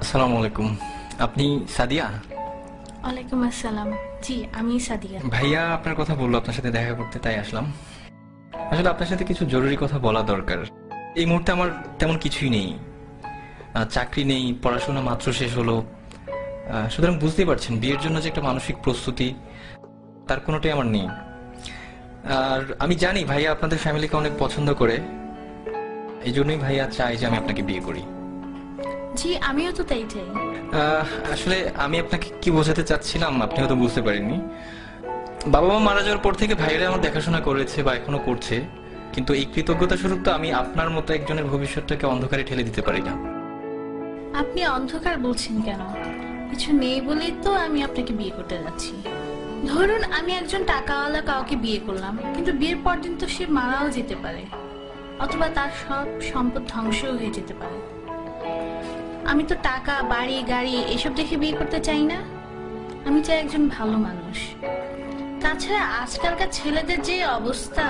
আসসালামু আলাইকুম। আপনি সাদিয়া? ওয়ালাইকুম আসসালাম। জি, আমি সাদিয়া। ভাইয়া আপনার কথা বললো আপনার সাথে দেখা করতে, তাই আসলাম। আসলে আপনার সাথে কিছু জরুরি কথা বলা দরকার। এই মুহূর্তে আমার তেমন কিছুই নেই, চাকরি নেই, পড়াশোনা মাত্র শেষ হলো। সুতরাং বুঝতেই পারছেন বিয়ের জন্য যে একটা মানসিক প্রস্তুতি, তার কোনোটাই আমার নেই। আর আমি জানি ভাইয়া আপনাদের ফ্যামিলিকে অনেক পছন্দ করে, এই জন্যই ভাইয়া চাই যে আমি আপনাকে বিয়ে করি। জি, আমিও তো তাই চাই। আসলে আমি আপনাকে কি বোঝাতে চাচ্ছিলাম আপনি হয়তো বুঝতে পারেননি। বাবা মা মারা যাওয়ার পর থেকে ভাইয়েরা আমার দেখাশোনা করেছে বা এখনো করছে, কিন্তু এই কৃতজ্ঞতা স্বরূপ তো আমি আপনার মতো একজনের ভবিষ্যৎটাকে অন্ধকারে ঠেলে দিতে পারি না। আপনি অন্ধকার বলছেন কেন? কিছু নেই বলেই তো আমি আপনাকে বিয়ে করতে যাচ্ছি। ধরুন আমি একজন টাকাওয়ালা কাউকে বিয়ে করলাম, কিন্তু বিয়ের পর দিন তো সে মারাও যেতে পারে, অথবা তার সব সম্পদ ধ্বংস হয়ে যেতে পারে। আমি তো টাকা, বাড়ি, গাড়ি এসব দেখে বিয়ে করতে চাই না। আমি চাই একজন ভালো মানুষ। তাছাড়া আজকালকার ছেলেদের যে অবস্থা,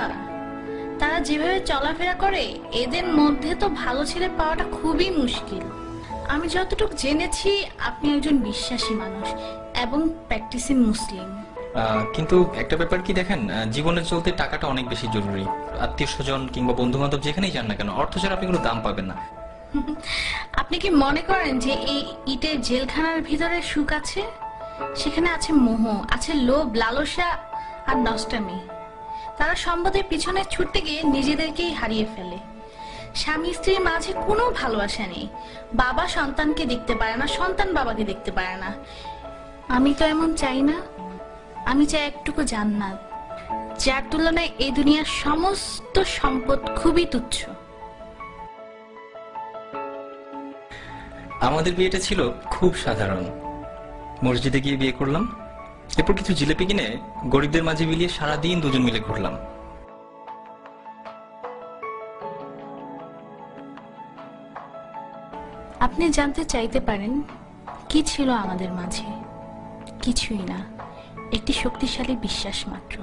তারা যেভাবে চলাফেরা করে, এদের মধ্যে তো ভালো ছেলে পাওয়াটা খুবই মুশকিল। আমি যতটুকু জেনেছি আপনি একজন বিশ্বাসী মানুষ এবং প্র্যাকটিসিং মুসলিম। কিন্তু একটা ব্যাপার কি দেখেন, জীবনে চলতে টাকাটা অনেক বেশি জরুরি। আত্মীয় স্বজন কিংবা বন্ধু বান্ধব যেখানেই যান না কেন, অর্থ ছাড়া আপনি কোনো দাম পাবেন না। আপনি কি মনে করেন যে এই ইটের জেলখানার ভিতরে সুখ আছে? সেখানে আছে মোহ, আছে লোভ, লালসা আর নষ্টামি। তারা সম্পদের পিছনে ছুটতে গিয়ে নিজেদেরকেই হারিয়ে ফেলে। স্বামী স্ত্রীর মাঝে কোনো ভালোবাসা নেই। বাবা সন্তানকে দেখতে পারে না, সন্তান বাবাকে দেখতে পারে না। আমি তো এমন চাই না। আমি চাই একটুকু জান্নাত, যার তুলনায় এই দুনিয়ার সমস্ত সম্পদ খুবই তুচ্ছ। আমাদের বিয়েটা ছিল খুব সাধারণ। মসজিদে গিয়ে বিয়ে করলাম, এরপর কিছু জিলেপি কিনে গরিবদের মাঝে বিলিয়ে সারাদিন দুজন মিলে ঘুরলাম। আপনি জানতে চাইতে পারেন কি ছিল আমাদের মাঝে? কিছুই না, একটি শক্তিশালী বিশ্বাস মাত্র।